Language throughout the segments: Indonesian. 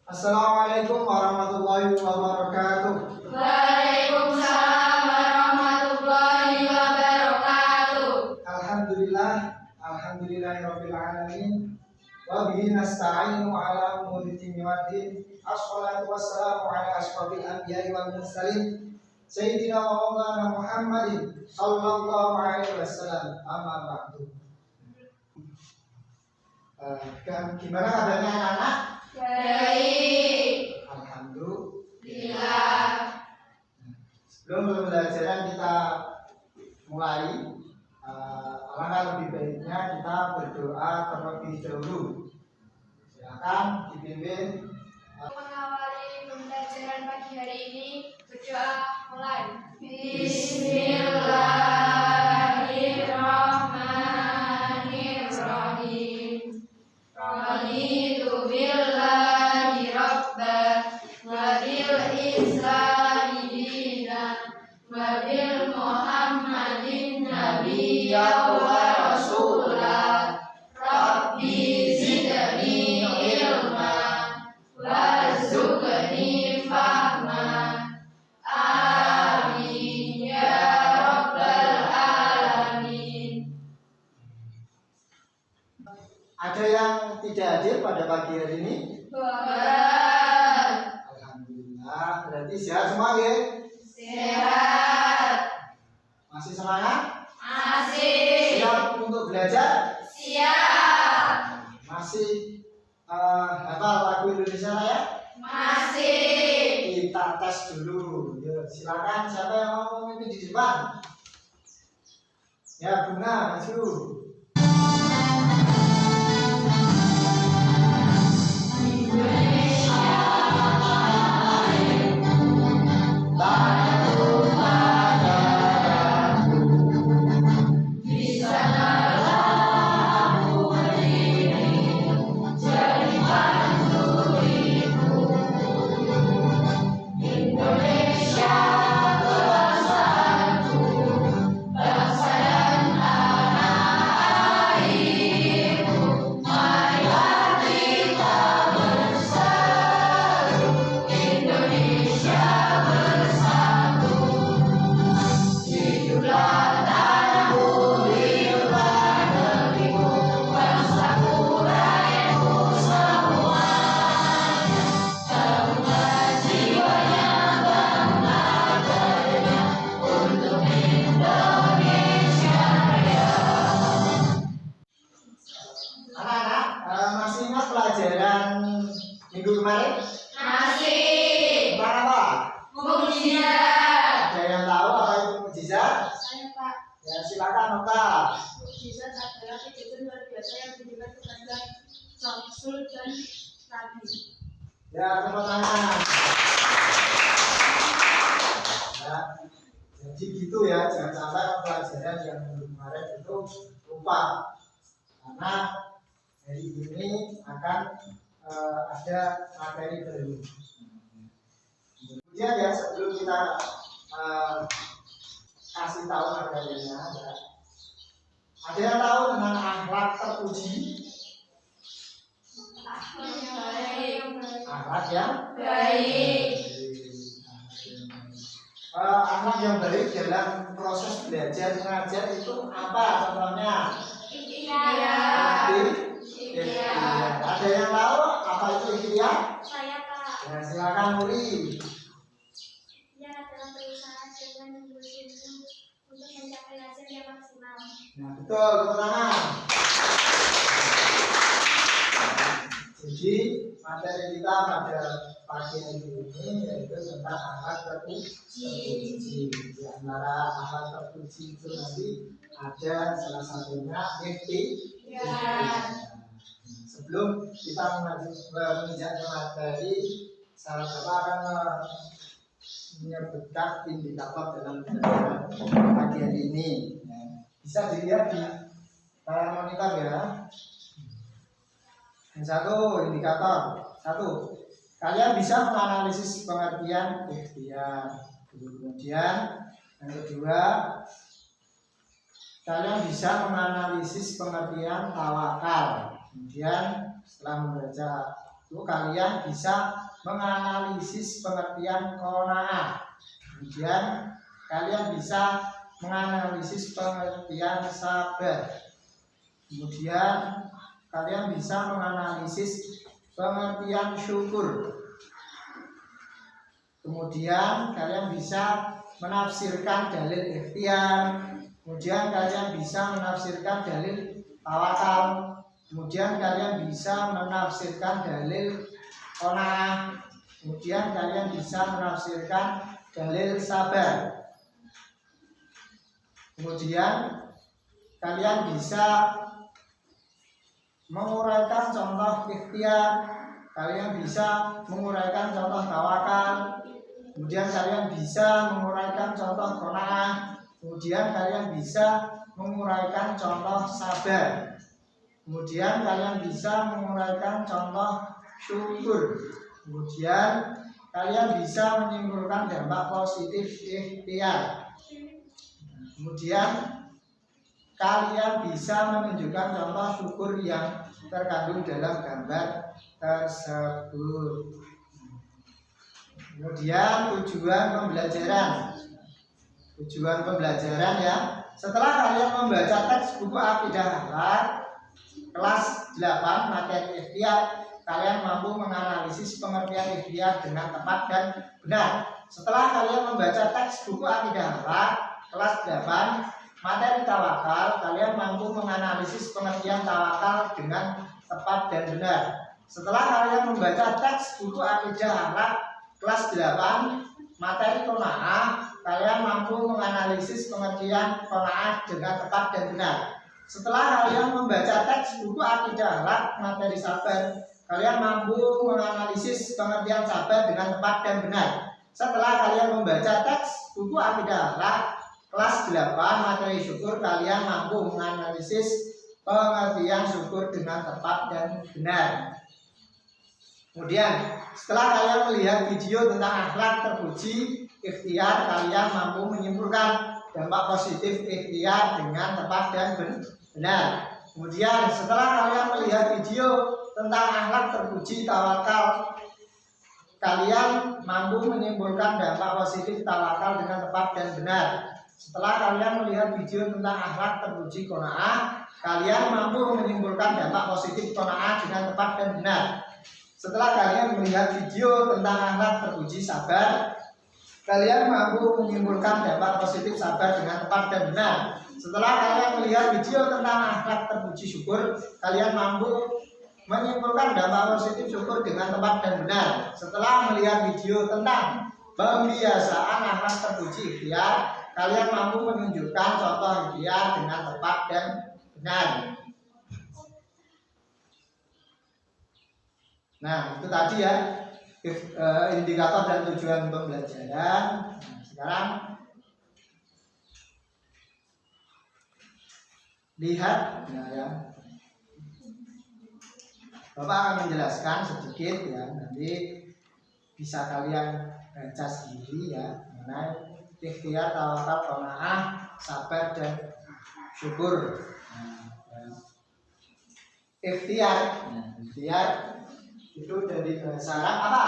Assalamualaikum warahmatullahi wabarakatuh. Waalaikumsalam warahmatullahi wabarakatuh. Alhamdulillahirabbil alamin. Wa bihi nasta'inu ala umuri dini waddin. Assalatu wassalamu ala asyrafil anbiya'i wal mursalin sayyidina wa maulana Muhammadin sallallahu alaihi wasallam. Amma ba'du. Gimana kabarnya anak-anak? Baik. Alhamdulillah. Sebelum pembelajaran kita mulai, alangkah lebih baiknya kita berdoa terlebih dahulu. Silakan dipimpin. Mengawali pembelajaran pagi hari ini, berdoa mulai. Bismillahirrahmanirrahim. Raditu billahi rabban wa bil islami dinan wa bil muhammadin nabiyya wa rasulah. Rabbi zidni ilma warzuqni fahma. Amin ya rabbal alamin. Ada yang tidak hadir pada pagi hari ini? Baik. Alhamdulillah. Berarti sehat semua ya? Sehat. Masih semangat? Masih. Siap untuk belajar? Siap. Masih hafal lagu Indonesia Raya? Masih. Kita tes dulu. Yuk, silakan siapa yang mau memimpin di depan? Ya, Bunga, maju. Anak-anak, masih ingat pelajaran minggu kemarin? Masih. Tentang apa? Mukjizat. Ada yang tahu apa itu mukjizat? Saya Pak. Ya, silakan Nota. Mukjizat adalah kejadian luar biasa yang diberikan kepada Rasul dan Nabi. Ya, tepuk tangan. Ya, jadi gitu ya, jangan sampai pelajaran yang minggu kemarin itu lupa. Karena hari ini akan ada materi baru. Kemudian ya, sebelum kita kasih tahu materinya, ya, ada yang tahu tentang akhlak terpuji? Akhlak yang Baik. Akhlak yang baik dalam proses belajar mengajar itu apa contohnya? Ikhtiar. Ikhtiar. Ada yang tahu apa itu ikhtiar? Saya Pak. Ya, silakan Muri. Ikhtiar adalah berusaha dengan bersungguh untuk mencapai hasil yang maksimal. Nah, betul, tepuk tangan. Jadi materi kita pada pagi hari ini yaitu tentang akhlak terpuji. Di antara akhlak terpuji itu nanti ada salah satunya ikhtiar. Sebelum kita menginjak materi, salah satu akan menyebutkan indikator dalam pelajaran pagi hari ini. Bisa dilihat di layar monitor ya. Yang satu indikator, satu, kalian bisa menganalisis pengertian ikhtiar. Kemudian yang kedua, kalian bisa menganalisis pengertian tawakal. Kemudian setelah membaca itu kalian bisa menganalisis pengertian qanaah. Kemudian kalian bisa menganalisis pengertian sabar. Kemudian kalian bisa menganalisis pengertian syukur. Kemudian kalian bisa menafsirkan dalil ikhtiar. Kemudian kalian bisa menafsirkan dalil tawakal. Kemudian kalian bisa menafsirkan dalil qanaah. Kemudian kalian bisa menafsirkan dalil sabar. Kemudian kalian bisa menguraikan contoh ikhtiar, kalian bisa menguraikan contoh tawakal, kemudian kalian bisa menguraikan contoh qanaah, kemudian kalian bisa menguraikan contoh sabar, kemudian kalian bisa menguraikan contoh syukur, kemudian kalian bisa menyimpulkan dampak positif ikhtiar, kemudian kalian bisa menunjukkan contoh syukur yang terkandung dalam gambar tersebut. Kemudian tujuan pembelajaran. Tujuan pembelajaran ya. Setelah kalian membaca teks buku Aqidah Akhlak kelas 8 materi ikhtiar, kalian mampu menganalisis pengertian ikhtiar dengan tepat dan benar. Setelah kalian membaca teks buku Aqidah Akhlak kelas 8 materi tawakal, kalian mampu menganalisis pengertian tawakal dengan tepat dan benar. Setelah kalian membaca teks buku Aqidah Akhlak kelas 8 materi qanaah, kalian mampu menganalisis pengertian qanaah dengan tepat dan benar. Setelah kalian membaca teks buku Aqidah Akhlak materi sabar, kalian mampu menganalisis pengertian sabar dengan tepat dan benar. Setelah kalian membaca teks buku Aqidah Akhlak kelas 8 materi syukur, kalian mampu menganalisis pengertian syukur dengan tepat dan benar. Kemudian setelah kalian melihat video tentang akhlak terpuji ikhtiar, kalian mampu menyimpulkan dampak positif ikhtiar dengan tepat dan benar. Kemudian setelah kalian melihat video tentang akhlak terpuji tawakal, kalian mampu menyimpulkan dampak positif tawakal dengan tepat dan benar. Setelah kalian melihat video tentang akhlak terpuji qanaah, kalian mampu menyimpulkan dampak positif qanaah dengan tepat dan benar. Setelah kalian melihat video tentang akhlak terpuji sabar, kalian mampu menyimpulkan dampak positif sabar dengan tepat dan benar. Setelah kalian melihat video tentang akhlak terpuji syukur, kalian mampu menyimpulkan dampak positif syukur dengan tepat dan benar. Setelah melihat video tentang pembiasaan akhlak terpuji ikhtiar, kalian mampu menunjukkan contoh ikhtiar dengan tepat dan benar. Nah, itu tadi ya indikator dan tujuan pembelajaran. Nah, sekarang lihat ya. Bapak akan menjelaskan sedikit ya, nanti bisa kalian baca sendiri ya mengenai ikhtiar, tawakal, qanaah, sabar dan syukur. Ikhtiar, ikhtiar itu dari bahasa Arab apa?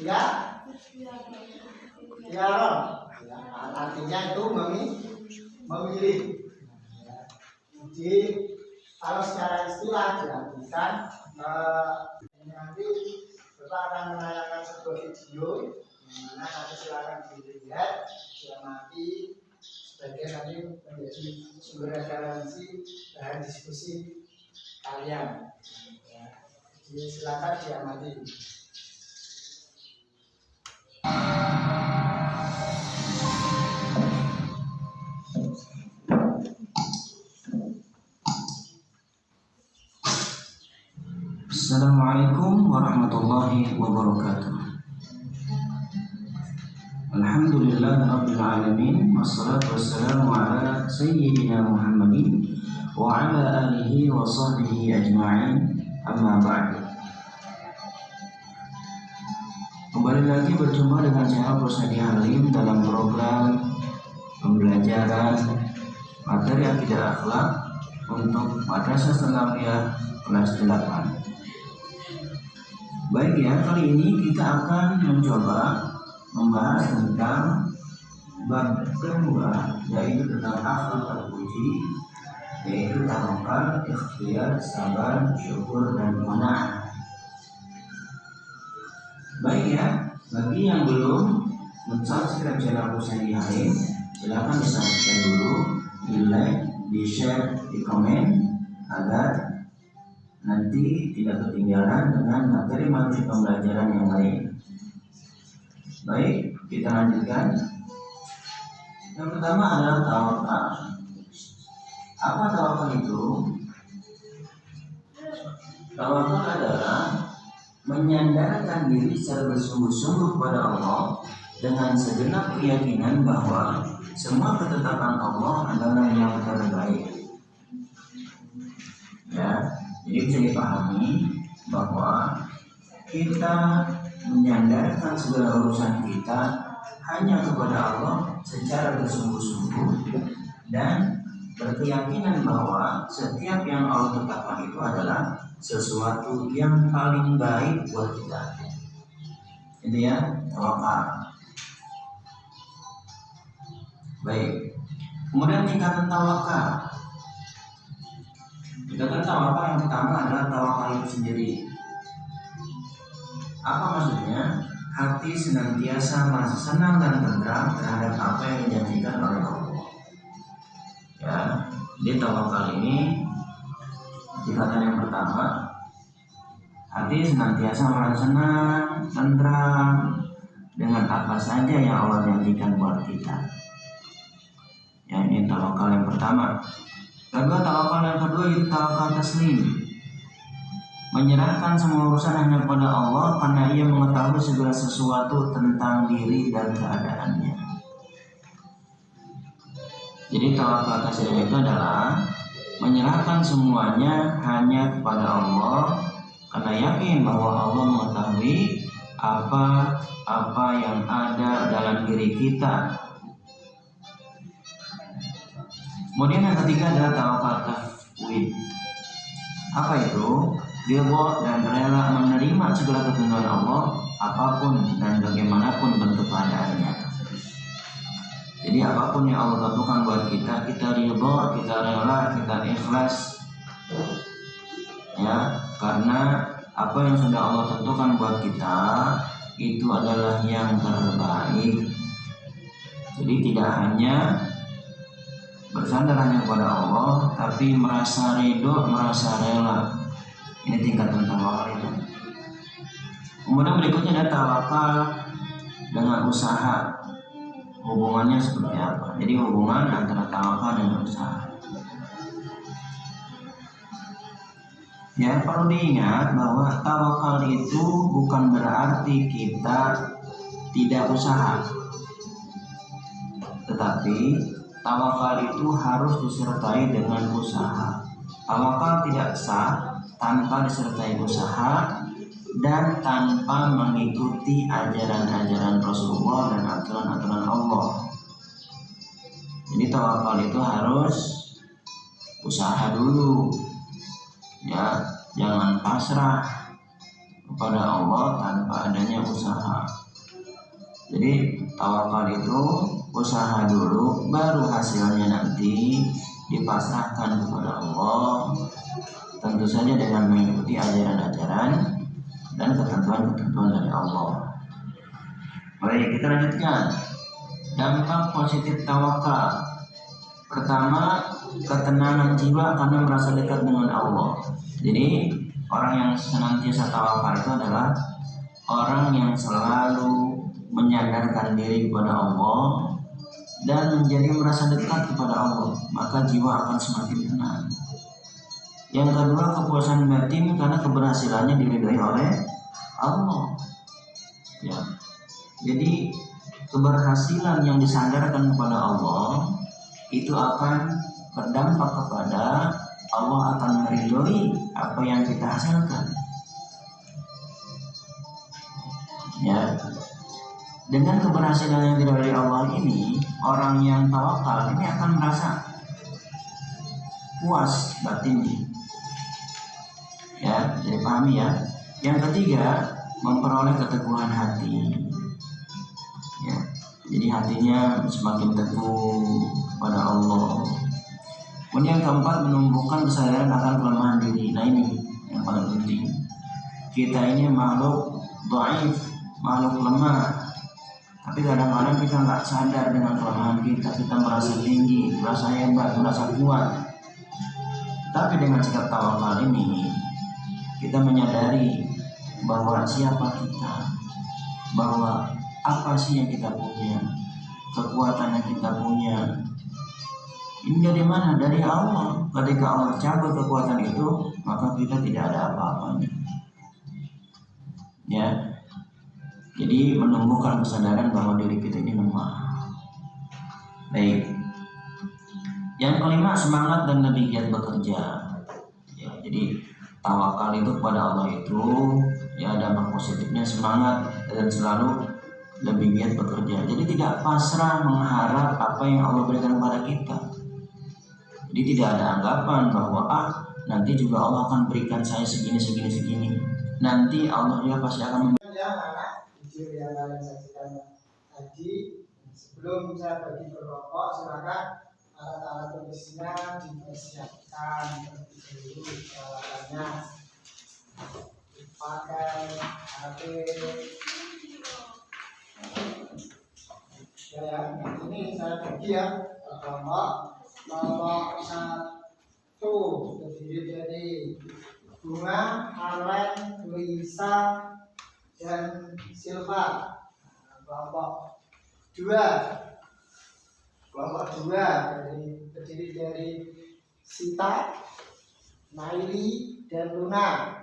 Ya, ikhtiaron. Ya, artinya itu memilih. Jadi kalau secara istilah diartikan nanti Bapak akan menayangkan sebuah video dimana nanti silakan dilihat, diamati sebagai nanti menjadi sumber referensi bahan diskusi kalian. Jadi silakan diamati. Assalamualaikum warahmatullahi wabarakatuh. Alhamdulillah rabbil alamin, wassalatu wassalamu ala sayyidina Muhammadin wa ala alihi wa sahbihi ajma'in, amma ba'du. Kembali lagi berjumpa dengan channel Rusnadi Halim dalam program pembelajaran materi Aqidah Akhlak untuk Madrasah Sanawiyah kelas 8. Baik ya, kali ini kita akan mencoba membahas tentang bab kedua, yaitu tentang akhlak terpuji, yaitu tawakal, ikhtiar, sabar, syukur, dan qanaah. Baik ya, bagi yang belum men-subscribe channel Husaini Halim, silakan di-subscribe dulu, di-like, di-share, di-komen agar nanti tidak ketinggalan dengan materi-materi pembelajaran yang lain. Baik, kita lanjutkan. Yang pertama adalah tawakal. Apa tawakal itu? Tawakal adalah menyandarkan diri secara bersungguh-sungguh kepada Allah dengan segenap keyakinan bahwa semua ketetapan Allah adalah yang terbaik. Ya, jadi bisa dipahami bahwa kita menyandarkan segala urusan kita hanya kepada Allah secara bersungguh-sungguh dan berkeyakinan bahwa setiap yang Allah tetapkan itu adalah sesuatu yang paling baik buat kita. Itu ya, tawakal. Baik. Kemudian tingkatan tawakal. Tingkatan tawakal yang pertama adalah tawakal itu sendiri. Apa maksudnya? Hati senantiasa merasa senang dan tentram terhadap apa yang dijanjikan oleh Allah. Ya, di tawakal ini tingkatan yang pertama, hati senantiasa merasa senang, tentram dengan apa saja yang Allah janjikan buat kita. Ya, ini tawakal yang pertama. Kedua, tawakal yang kedua itu tawakal taslim, menyerahkan semua urusan hanya kepada Allah karena ia mengetahui segala sesuatu tentang diri dan keadaannya. Jadi tawakal taslim itu adalah menyerahkan semuanya hanya kepada Allah karena yakin bahwa Allah mengetahui apa yang ada dalam diri kita. Kemudian yang ketiga adalah tawakal tafwid. Apa itu? Ridha dan rela menerima segala ketentuan Allah apapun dan bagaimanapun bentuk keadaannya. Jadi apapun yang Allah tentukan buat kita, kita ridha, kita rela, kita ikhlas. Ya, karena apa yang sudah Allah tentukan buat kita itu adalah yang terbaik. Jadi tidak hanya bersandar hanya kepada Allah, tapi merasa ridho, merasa rela. Ini tingkatan tawakal itu. Kemudian berikutnya ada tawakal dengan usaha. Hubungannya seperti apa? Jadi hubungan antara tawakal dan usaha. Ya, perlu diingat bahwa tawakal itu bukan berarti kita tidak usaha, tetapi tawakal itu harus disertai dengan usaha. Tawakal tidak sah tanpa disertai usaha dan tanpa mengikuti ajaran-ajaran Rasulullah dan aturan-aturan Allah. Jadi tawakal itu harus usaha dulu. Ya, jangan pasrah kepada Allah tanpa adanya usaha. Jadi tawakal itu usaha dulu, baru hasilnya nanti dipasrahkan kepada Allah. Tentu saja dengan mengikuti ajaran-ajaran dan ketentuan-ketentuan dari Allah. Baik, kita lanjutkan. Dampak positif tawakal. Pertama, ketenangan jiwa karena merasa dekat dengan Allah. Jadi orang yang senantiasa tawakal itu adalah orang yang selalu menyandarkan diri kepada Allah dan menjadi merasa dekat kepada Allah, maka jiwa akan semakin tenang. Yang kedua, kepuasan batin karena keberhasilannya diridhoi oleh Allah. Ya. Jadi keberhasilan yang disandarkan kepada Allah itu akan berdampak kepada Allah akan meridhoi apa yang kita hasilkan. Ya. Dengan keberhasilan yang diridhoi Allah ini, orang yang tawakal ini akan merasa puas batinnya. Ya, jadi pahami ya. Yang ketiga, memperoleh keteguhan hati. Ya, jadi hatinya semakin teguh kepada Allah. Kemudian yang keempat, menumbuhkan kesadaran akan kelemahan diri. Nah ini yang paling penting. Kita ini makhluk dhaif, makhluk lemah. Tapi kadang-kadang kita nggak sadar dengan kelemahan kita. Kita merasa tinggi, merasa hebat, merasa kuat. Tapi dengan sikap tawakal ini, kita menyadari bahwa siapa kita, bahwa apa sih yang kita punya, kekuatan yang kita punya. Ini dari mana? Dari Allah. Ketika Allah cabut kekuatan itu, maka kita tidak ada apa-apanya. Ya, jadi menumbuhkan kesadaran bahwa diri kita ini lemah. Baik. Yang kelima, semangat dan lebih giat bekerja. Ya, jadi tawakal itu kepada Allah itu ya dampak positifnya semangat dan selalu lebih giat bekerja. Jadi tidak pasrah mengharap apa yang Allah berikan kepada kita. Jadi tidak ada anggapan bahwa nanti juga Allah akan berikan saya segini. Nanti Allah juga pasti akan video yang kalian saksikan tadi. Sebelum saya bagi berkelompok, silakan alat-alat tulisnya dipersiapkan terlebih dulu. Peralatannya pakai HP. Ya, ini saya bagi ya kelompok 1 terdiri dari Bunga, Arlen, Luisa, dan Silva. Kelompok 2 terdiri dari Sita, Naili, dan Luna.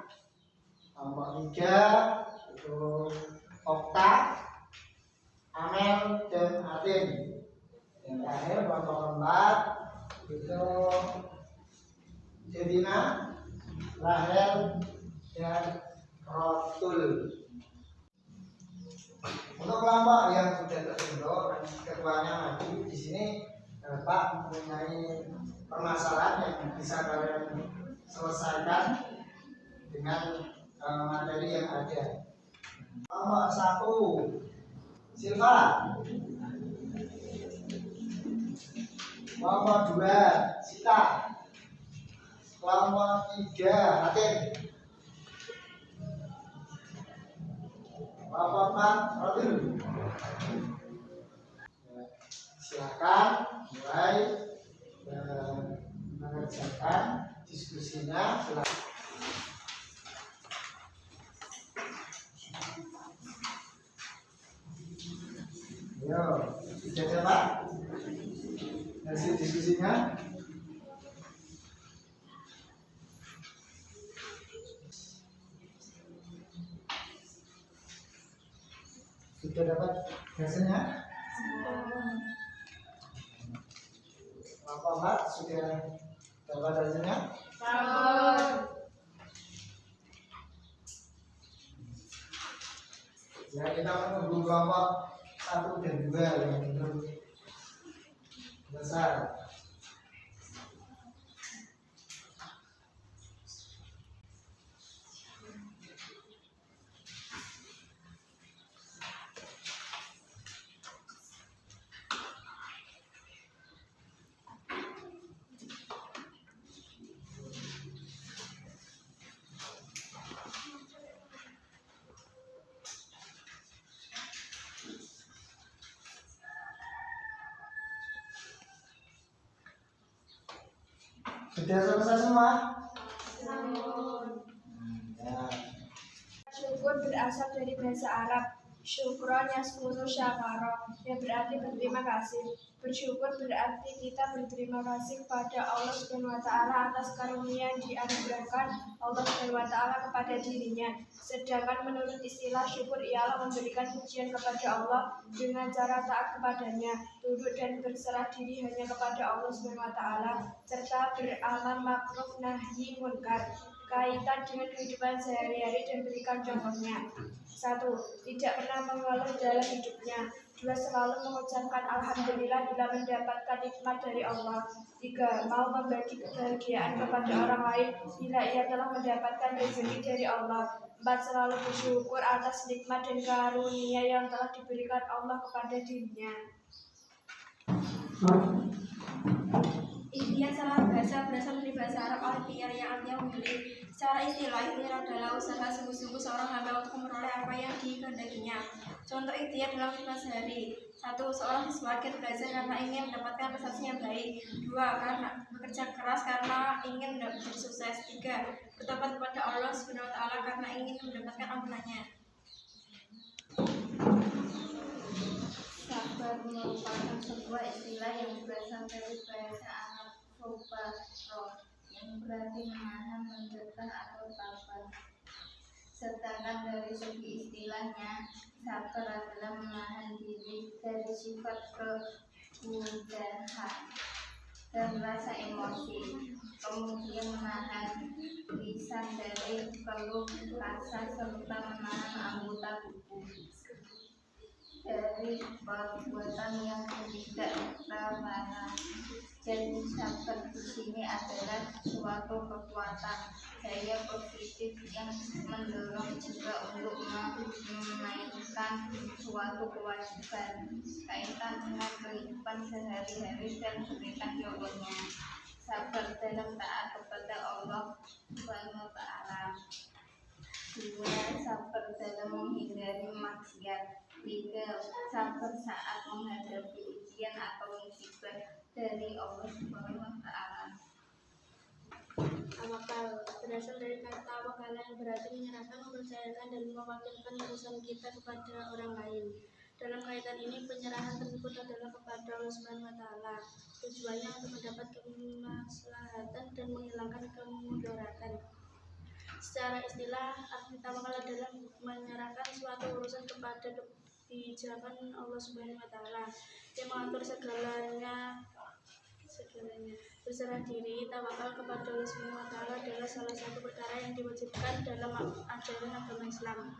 Kelompok 3 itu Okta, Amel, dan Atin. Yang terakhir kelompok 4 itu Jadina, Rahel, dan Rotul. Untuk kelompok yang sudah terbentuk dan ketuanya maju di sini, Bapak mempunyai permasalahan yang bisa kalian selesaikan dengan materi yang ada. Kelompok 1 Silva, kelompok 2 Sita, kelompok 3 Hatim, kelompok 4 Rodil. Silakan mulai mengerjakan diskusinya. Silakan. Yo, sudah ada Pak hasil diskusinya? Sudah dapat hasilnya? Kelompok 4 sudah dapat hasilnya? Ya, kita menunggu kelompok 1 dan 2 yang belum selesai. Sudah selesai semua? Ya. Syukur berasal dari bahasa Arab syukron yaskuru syakara, yang berarti berterima kasih. Bersyukur berarti kita berterima kasih kepada Allah Subhanahu wa taala atas karunia yang dianugerahkan Allah Subhanahu wa taala kepada dirinya. Sedangkan menurut istilah syukur ialah memberikan pujian kepada Allah dengan cara taat kepadanya, tunduk dan berserah diri hanya kepada Allah Subhanahu wa taala, serta beramal makruf nahi munkar. kaitan dengan kehidupan sehari-hari dan berikan contohnya. 1. Tidak pernah mengeluh dalam hidupnya. 2. Selalu mengucapkan alhamdulillah bila mendapatkan nikmat dari Allah. 3. Mau membagi kebahagiaan kepada orang lain bila ia telah mendapatkan rezeki dari Allah. 4. Selalu bersyukur atas nikmat dan karunia yang telah diberikan Allah kepada dirinya. Ikhtiar salah bahasa berasal dari bahasa Arab al-ikhtiar yang artinya memilih. Secara istilah, ikhtiar adalah usaha sungguh-sungguh seorang hamba untuk memperoleh apa yang dikehendakinya. Contoh ikhtiar dalam kehidupan sehari. 1. Seorang siswa giat belajar karena ingin mendapatkan prestasi yang baik. 2. Karena bekerja keras karena ingin menjadi sukses. 3. Bertobat kepada Allah SWT karena ingin mendapatkan ampunannya. Sabar merupakan sebuah istilah yang berasal dari bahasa Arab sobar, yang berarti menahan, mendekah atau sabar. Sedangkan dari segi istilahnya, sabar adalah menahan diri dari sifat kemudahan dan rasa emosi, kemudian menahan lisan dari keluh rasa serta menahan anggota tubuh dari perbuatan yang tidak terlarang. Jadi sabar di sini adalah suatu kekuatan daya positif yang mendorong juga untuk menaikkan suatu kewajiban kaitan dengan kehidupan sehari-hari dan berikan contohnya. Sabar dalam taat kepada Allah SWT. 2. Sabar dalam menghindari maksiat. 3. Sabar saat menghadapi ujian atau musibah dari Allah SWT. Tawakal berasal dari kata wakala yang berarti menyerahkan, mempercayakan, dan mewakilkan urusan kita kepada orang lain. Dalam kaitan ini, penyerahan tersebut adalah kepada Allah SWT. Tujuannya untuk mendapat kemaslahatan dan menghilangkan kemudaratan. Secara istilah, arti tawakal adalah menyerahkan suatu urusan kepada kebijakan Allah SWT yang mengatur segalanya. Berserah diri, tawakal kepada Allah SWT adalah salah satu perkara yang diwajibkan dalam ajaran agama Islam.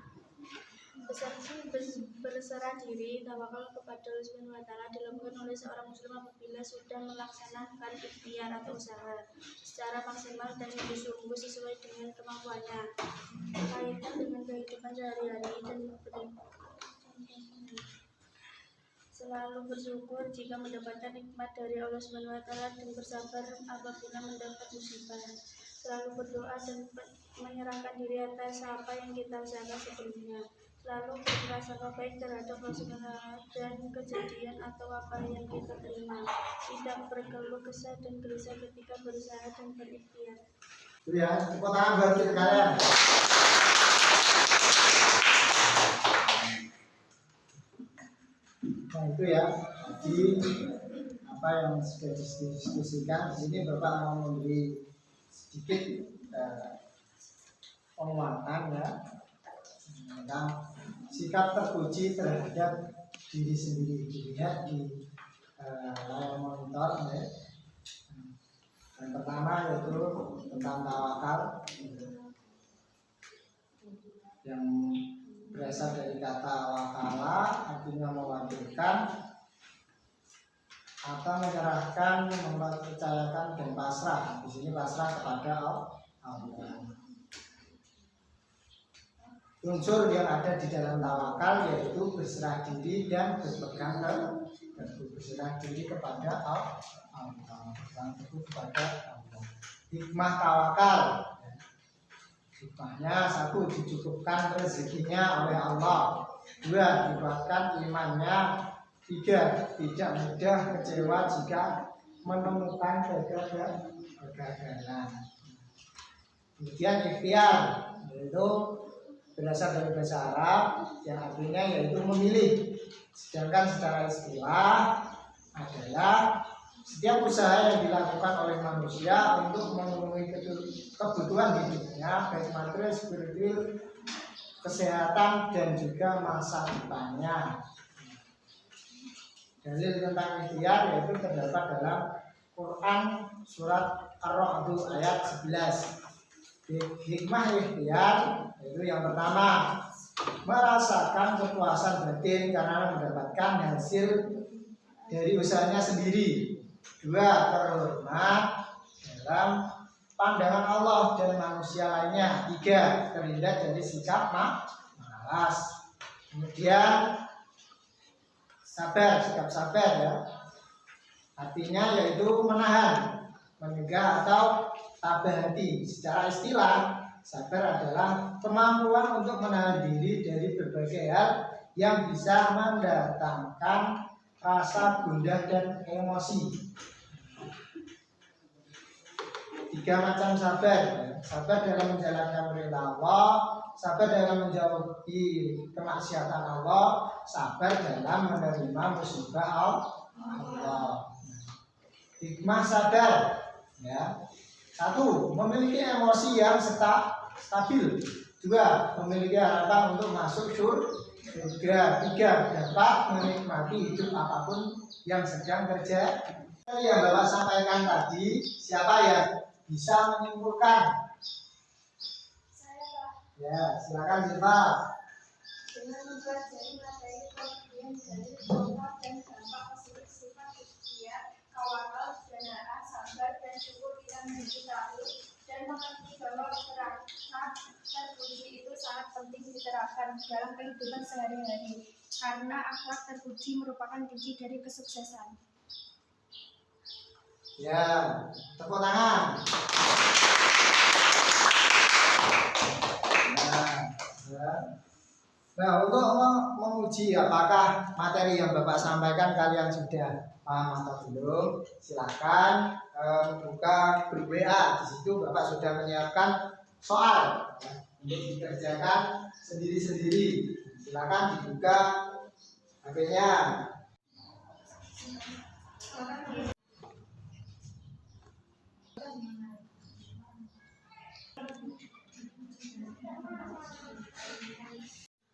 Berserah diri, tawakal kepada Allah SWT dilakukan oleh seorang muslim apabila sudah melaksanakan ikhtiar atau usaha secara maksimal dan sungguh-sungguh sesuai dengan kemampuannya, kaitan dengan kehidupan sehari-hari, dan selalu bersyukur jika mendapatkan nikmat dari Allah SWT dan bersabar apabila mendapat musibah. Selalu berdoa dan menyerahkan diri atas apa yang kita usahakan sebelumnya. Selalu berprasangka baik terhadap masalah dan kejadian atau apa yang kita terima. Tidak berkeluh kesah dan gelisah ketika berusaha dan berikhtiar. Itu ya, tepuk tangan buat kita kalian. Nah itu ya, jadi apa yang sudah didiskusikan di sini Bapak mau memberi sedikit penguatan ya tentang sikap terpuji terhadap diri sendiri. Dilihat di layar monitor ya. Yang pertama yaitu tentang tawakal yang berasal dari kata wakala, artinya mewakilkan atau menyerahkan, mempercayakan dan pasrah. Di sini pasrah kepada Allah. Unsur yang ada di dalam tawakal yaitu berserah diri dan berpegang teguh. Berserah diri kepada Allah, berpegang teguh kepada Allah. Hikmah tawakal. Hikmahnya 1. Dicukupkan rezekinya oleh Allah. 2. Dikuatkan imannya. 3. Tidak mudah kecewa jika menemukan kegagalan. Kemudian ikhtiar, yaitu berasal dari bahasa Arab yang artinya yaitu memilih. Sedangkan secara istilah adalah setiap usaha yang dilakukan oleh manusia untuk memenuhi kebutuhan hidupnya, baik material, spiritual, kesehatan, dan juga masa depannya. Dalil tentang ikhtiar yaitu terdapat dalam Quran surat Ar-Ra'd ayat 11. Hikmah ikhtiar itu yang pertama, merasakan kepuasan batin karena mendapatkan hasil dari usahanya sendiri. Dua, terhormat dalam pandangan Allah dan manusia lainnya. Tiga, terhindar dari sikap malas. Kemudian sabar, sikap sabar ya. Artinya yaitu menahan, mencegah atau tabah hati. Secara istilah, sabar adalah kemampuan untuk menahan diri dari berbagai hal yang bisa mendatangkan rasa gundah dan emosi. Tiga macam sabar, sabar dalam menjalankan perintah Allah, sabar dalam menjauhi kemaksiatan Allah, sabar dalam menerima musibah Allah. Hikmah sabar, ya. Satu, memiliki emosi yang stabil. Dua, memiliki harapan untuk masuk surga. Tiga, dapat menikmati hidup apapun yang sedang terjadi. Yang Bapak sampaikan tadi, siapa yang bisa menyimpulkan? Ya, silakan Silva. Dengan mempelajari materi pemberian dari kontak dan dampak positif sifat ikhtiar, tawakal, kebenaran, sabar, dan syukur kita menjadi tahu dan mengerti bahwa keterangan terpuji itu sangat penting diterapkan dalam kehidupan sehari-hari karena akhlak terpuji merupakan kunci dari kesuksesan. Ya, tepuk tangan. Nah, untuk menguji apakah materi yang Bapak sampaikan kalian sudah paham atau belum, silakan buka grup WA. Di situ Bapak sudah menyiapkan soal ya, untuk dikerjakan sendiri-sendiri. Silakan dibuka HP-nya.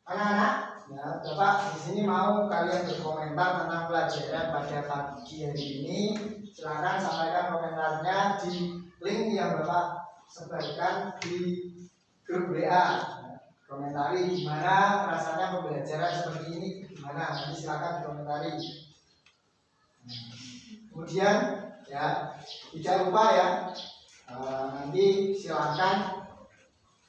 Anak-anak, ya, Bapak di sini mau kalian berkomentar tentang pelajaran pada pagi hari ini. Silakan sampaikan komentarnya di link yang Bapak sebarkan di grup WA. Komentari gimana rasanya pembelajaran seperti ini, gimana? Nanti silakan dikomentari. Kemudian, ya, tidak lupa ya, nanti silakan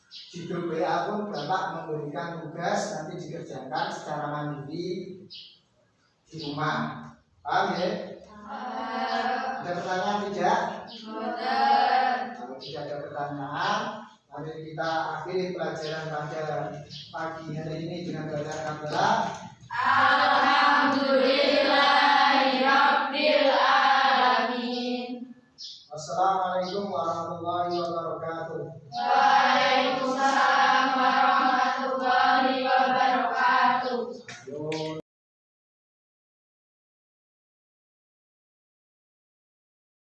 di grup WA pun Bapak memberikan tugas nanti dikerjakan secara mandiri di rumah. Paham ya? Ada pertanyaan tidak? Kalau tidak ada pertanyaan, mari kita akhiri pelajaran pada pagi hari ini dengan bacaan hamdalah. Alhamdulillahirabbil alamin. Wassalamualaikum warahmatullahi wabarakatuh.